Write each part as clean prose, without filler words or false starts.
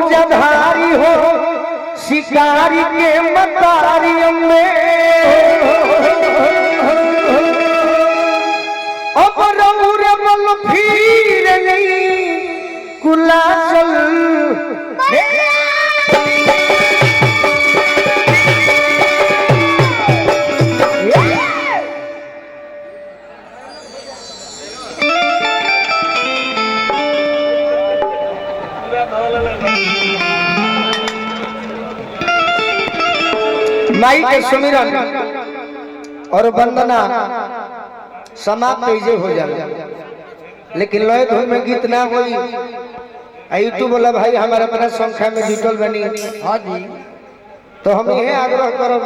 सूरजधारी हो शिकारी के मतारी में अब रऊर बल फिर कुलाचल माई के सुमिरन और वंदना समाप्त ऐसे हो जाए, लेकिन लय धुन में गीत ना होई। यूट्यूब वाला भाई हमारे अपना संख्या में जुटल बनी। हाँ जी, तो हम ये आग्रह करब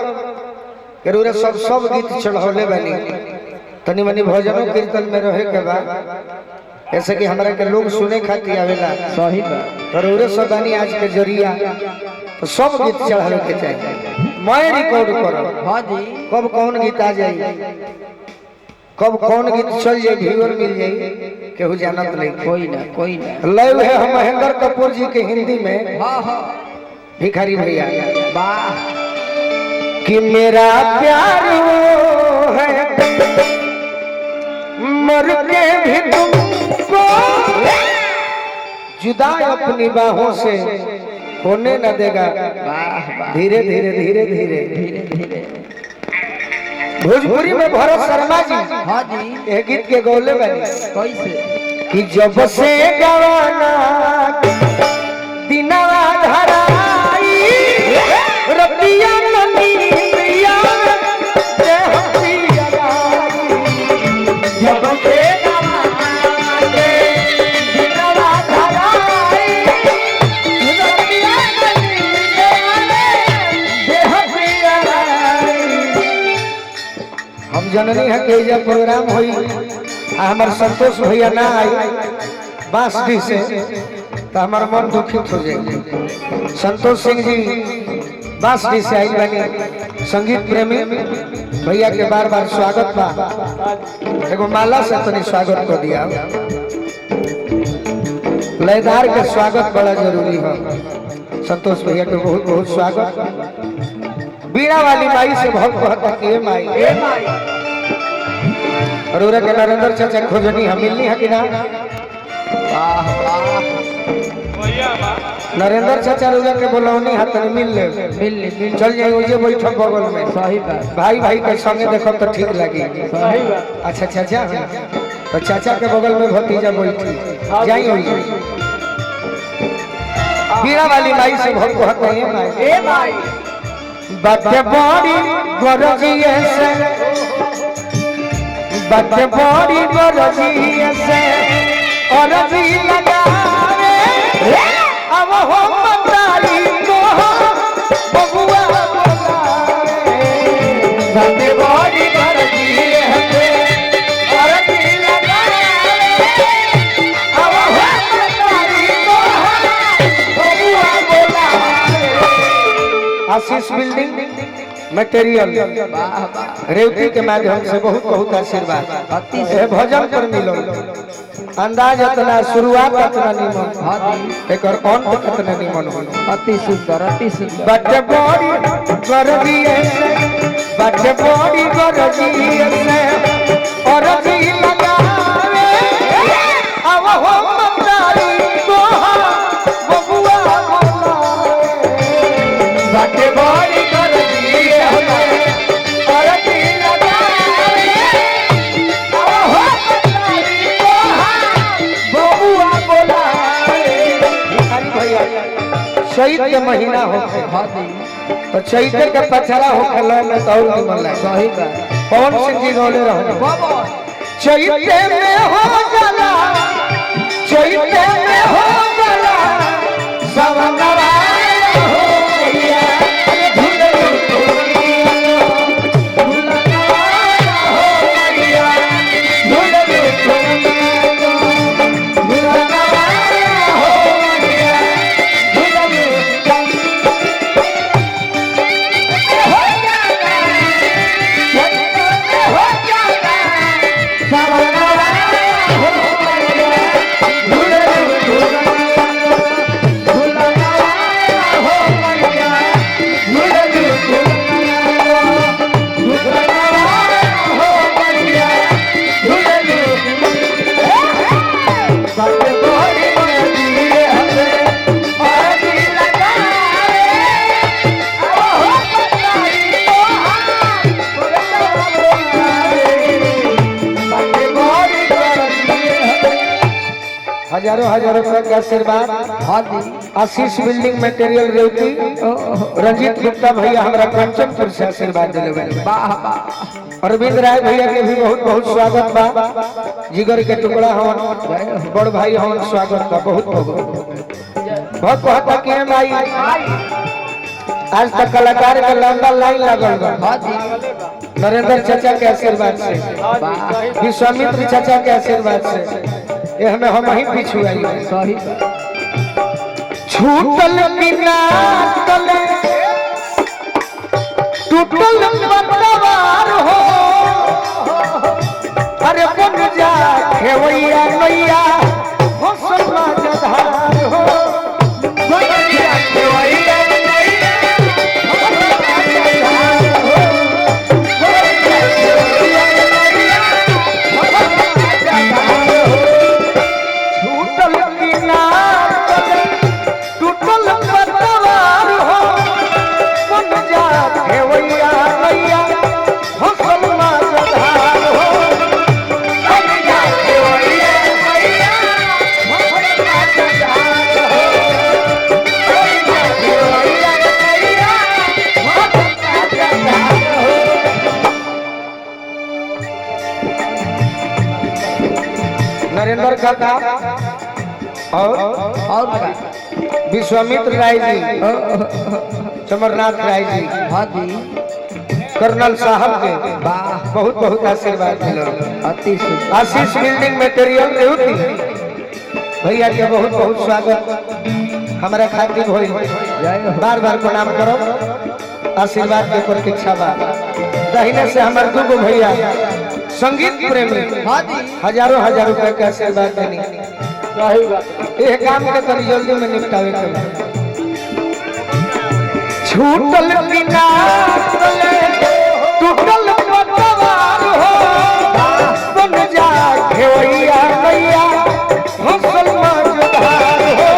कि सब गीत चढ़ौले बनी, तनी मनी भजनों कीर्तन में रहे के बाद ऐसे कि हमारे के लोग सुने खातिर आवेला। सही बात। जरूर सब बनी आज के जरिया तो सब गीत चढ़ावे के चाहिए। मैं रिकॉर्ड करब। हाँ जी, कब कौन गीत आ जाए, कब कौन गीत चल जाए, व्यूअर मिल जाए, केहू जानत नहीं। कोई ना लय है हम महेंद्र कपूर जी के हिंदी में। हाँ हाँ, भिखारी भैया वाह कि मेरा प्यार वो है मर के भी तुमको जुदा अपनी बाहों से होने न देगा। धीरे धीरे धीरे धीरे धीरे धीरे भोजपुरी में भरत शर्मा जी। हाँ जी, एक गीत के गौले बने कैसे कि जब से गवाना दिनवा धराई रतिया ननी प्रिया जब से जननी है कि जब प्रोग्राम हुई हमारे संतोष भैया ना आई बांसडी से तो हमारा मन दुखित हो जाए। संतोष सिंह जी बांसडी से आई बनी, संगीत प्रेमी भैया के बार बार स्वागत बा। एगो माला से तनी स्वागत कर दिया। लयदार के स्वागत बड़ा जरूरी है। संतोष भैया के बहुत बहुत स्वागत। बीड़ा वाली माई से बहुत कहता कि माई और के नरेंद्र चाचा खोजनी हम मिलनी है कि ना। नरेंद्र चाचा रुआ के बोलौनी हाथ में मिल ले चल जाए मुझे बैठक बगल में। सही बात, भाई भाई के संगे देखो तो ठीक लगी। सही बात। अच्छा चाचा तो चाचा के बगल में भतीजा बैठी जाई होई। बीड़ा वाली माई से बहुत कहते हैं ए माई बच्चे बड़ी गरजी से बच्चे बड़ी गरजी से और जी लगावे अब हो मतारी को बबुआ बोलावे बच्चे बड़ी गरजी से और जी लगावे अब हो मतारी को बबुआ बोलावे। आशीष बिल्डिंग मटेरियल रेवती के माध्यम से बहुत बहुत आशीर्वाद भजन पर मिलो। अंदाज इतना शुरुआत इतना निमन एक और अंत कितना निमन हो। अति सुंदर अति सुंदर। बच्चे बड़ी गरजी से बच्चे बड़ी गरजी से और जी लगावे अब हो मतारी को बबुआ बोलावे बच्चे बड़ी चैत के महीना हो तो चैत के पछड़ा हो खेलो में तो और निमन लगे। सही बात। कौन सिंह जी गौले रहो चैत में हो जाला चैत में हो जाला सवंगवा हो गया Bye. हजारों हजारों रुपए का आशीर्वाद। हाँ जी। आशीष बिल्डिंग मटेरियल रेवती रंजीत गुप्ता भैया हमारा कंचनपुर से आशीर्वाद दिले। वाह वाह। अरविंद राय भैया के भी बहुत बहुत स्वागत बा। जिगर के टुकड़ा हवन बड़ भाई हवन स्वागत बा बहुत बहुत बहुत के भाई। आज तक कलाकार का लंबा लाइन लगल बा। हाँ जी। नरेंद्र चाचा के आशीर्वाद से, विश्वामित्र चाचा के आशीर्वाद से ये हमें हम ही पीछू आई। सही छूटल बिना तले टूटल बंदवार हो। अरे बन जा खेवैया मैया हौसला जधार हो। बन जा खेवैया मैया हौसला जधार हो। बन जा खेवैया मैया हौसला जधार हो। छूटल बिना तले टूटल बंदवार हो। बन जा खेवैया मैया हौसला जधार हो। नरेंद्र काका और विश्वामित्र राय जी, चमरनाथ राय जी, हाँ जी। कर्नल साहब के वाह बहुत बहुत आशीर्वाद मिलो। अति सुंदर। आशीष बिल्डिंग मटेरियल रेवती भैया के बहुत बहुत स्वागत हमारा खातिर होई। बार बार प्रणाम करो, आशीर्वाद के प्रतीक्षा बा। दाहिने से हमारे दो भैया संगीत प्रेमी हाँ जी। हजारों हजार रुपए के आशीर्वाद देनी। ये काम के तरी जल्दी में निपटावे के बा। छूटल बिना तले टूटल बंदवार हो। बन जा खेवैया मैया हौसला जधार हो।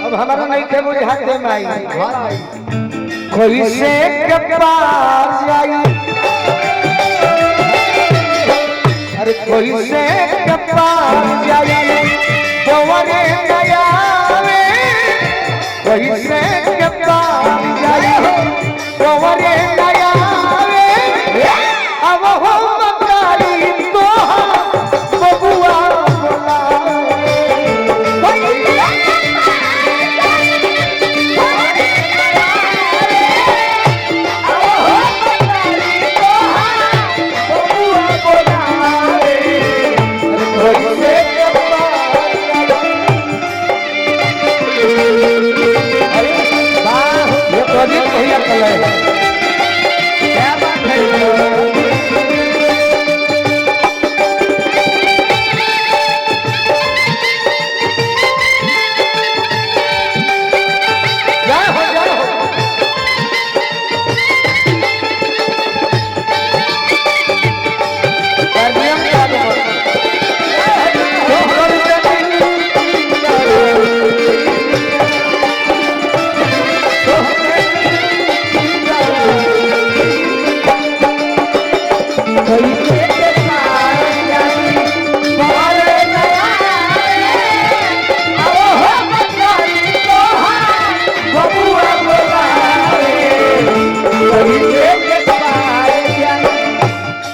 अब हमारा नहीं थे बुझाते माई कोई से के पास जाई। अरे कोई से के पास जाई तोरे नया में। कोई से के पास जाई तोरे नया में। अब हो मकारी तो बबुआ क्या बात है।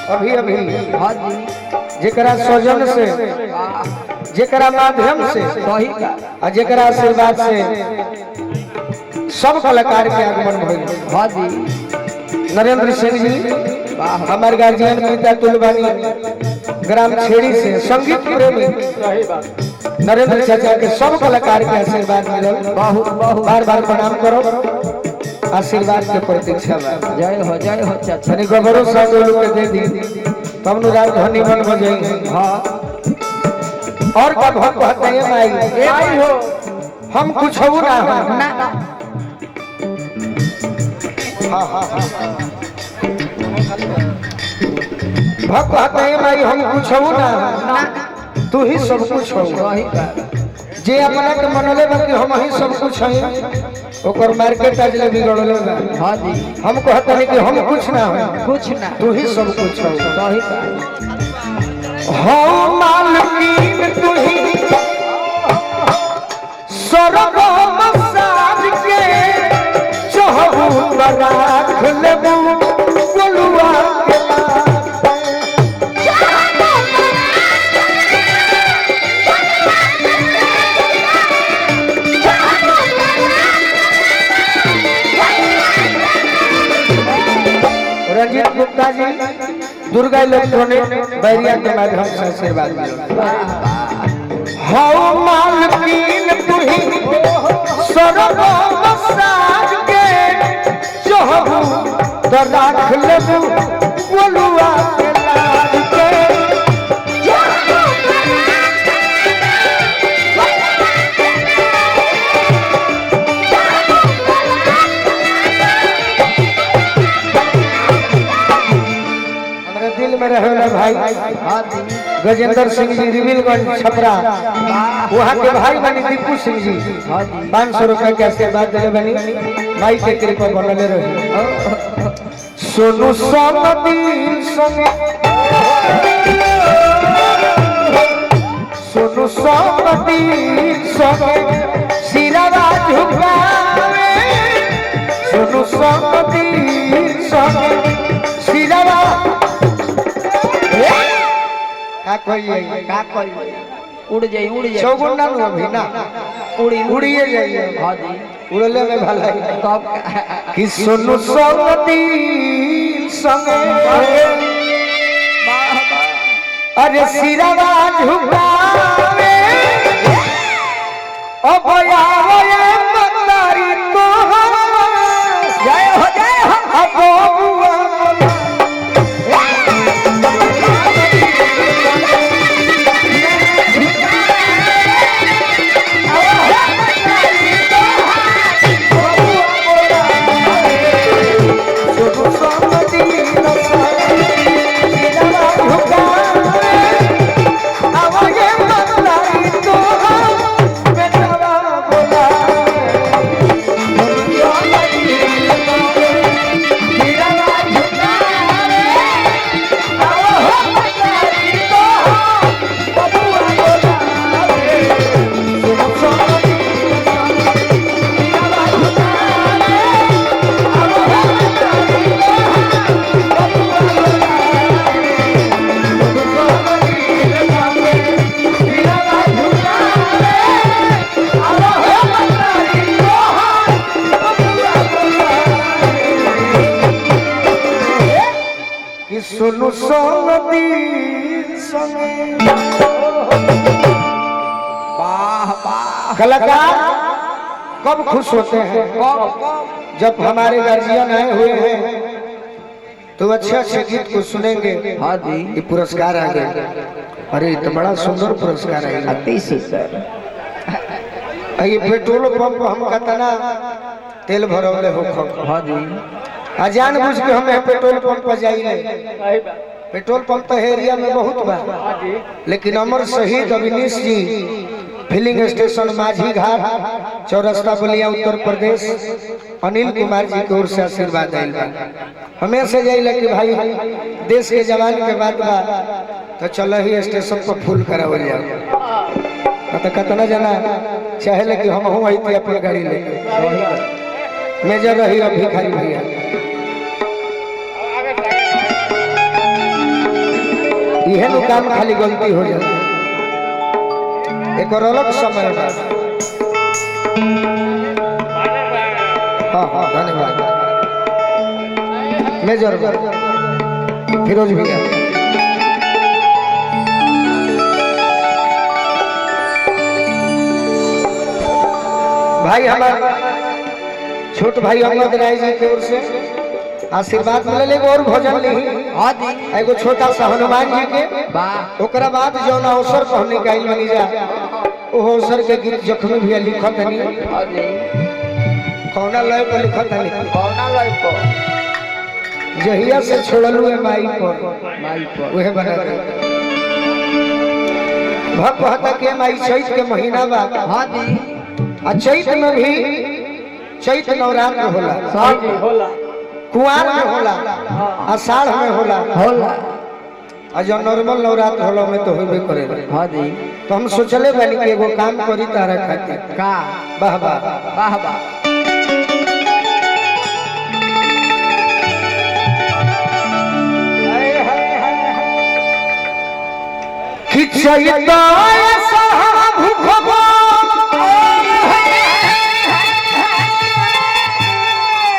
अभी अभी हाँ जी। जेकरा सौजन से, जेकरा माध्यम से सही का। और जेकरा आशीर्वाद से सब कलाकार के आगमन भइल। हाँ जी। नरेंद्र सिंह जी हमारे गार्जियन पिता तुलबानी ग्राम छेड़ी से संगीत प्रेमी नरेंद्र चाचा के सब कलाकार के आशीर्वाद मिलल। बहुत बहुत बार बार प्रणाम करो, आशीर्वाद के प्रतीक्षा बा। जय हो चाचा। तनी गोबरो सब लोग के दे दी तब नु रात धनी बन बजाई। हाँ और का बहुत है माई हो हम कुछ हो ना हो ना भक्त है माई हम कुछ हो ना, तू ही सब कुछ हो। सही का। जे अपना के मनले बा कि हम ही सब कुछ हैं ओकर मार्केट आज ले बिगड़ले बा। हाँ जी हम कहत नहीं कि हम कुछ ना है, कुछ ना तू ही सब कुछ हो। सही बात। हो मालकीन तू ही स्वर्ग मसाज के चहु राख लेबू बोलुआ के रंजीत गुप्ता जी दुर्गा इलेक्ट्रॉनिक बैरिया के माध्यम से आशीर्वाद मिलो। हो मालकीन तू ही स्वर्ग मसाज के चहु राख लेबू बोलुआ के लाज के दिल में रहे वाला भाई गजेंद्र सिंह जी रिविलगंज छपरा, वहाँ के भाई बनी दीपू सिंह जी 500 रुपए के आशीर्वाद दिले बनी। भाई के कृपा बनले रहे। सोनू सोमदी संगे सोनू सोमदी संगे सिरवा झुकावे सोनू सोमदी संगे सिरवा का कोई उड़ जाई चौगुना नु अभी ना उड़िए जाइए। हाँ जी उड़ले में भलाई तब कि सोनू सोमती संगे अरे सिरवा झुकावे ओ भया होए मतारी तो जय हो अब बुआ सोनू सोमती संगे वाह वाह। कलाकार कब खुश होते हैं जब हमारे गार्जियन आए हुए हैं तो अच्छे अच्छे गीत को सुनेंगे। हाँ जी ये पुरस्कार आ गए। अरे तो बड़ा सुंदर पुरस्कार है। अति सुंदर। ये पेट्रोल पंप हम कतना तेल भरौले हो हाँ जी जान बुझ के हमें पेट्रोल पंप पर जाइए। पेट्रोल पंप तो एरिया में बहुत बा, लेकिन अमर शहीद अविनीश जी फिलिंग स्टेशन माझी घाट चौरस्ता बलिया उत्तर प्रदेश अनिल कुमार जी की ओर से आशीर्वाद आयल बा। हमेशा जाइए कि भाई देश के जवान के बाद बा तो चलो ही स्टेशन पर फुल करावल जाओ। तो कतना जना चाहे कि हम हूँ वही अपन गाड़ी लेके मेजर रही अब भिखारी भैया। यह नु काम खाली गलती हो जाती एक और अलग समय में। हाँ हाँ धन्यवाद मेजर फिरोज भैया। भाई हमारे छोट भाई अहमद राय जी की ओर से आशीर्वाद मिले एगो और भोजन ली। हाँ जी एगो छोटा सा हनुमान जी के वाह। ओकरा बाद जौन अवसर कहने का बनी जा वो अवसर के गीत जख्मी भी लिखत हनी। हाँ जी कौना लय पर लिखत हनी कौना लय पर जहिया से छोड़लू है माई पर माई पर वह बना दे। भक्त कहता कि माई चैत के महीना बा हाँ जी आ चैत में भी चैत नवरात्र होला, हाँ जी होला कुआर में होला, आषाढ़ में होला, होला और जो नॉर्मल नवरात्र होला में तो होबे करेगा। हाँ जी तो हम सोचले बानी कि एगो काम करी तारा खातिर। का वाह वाह वाह वाह कि चैत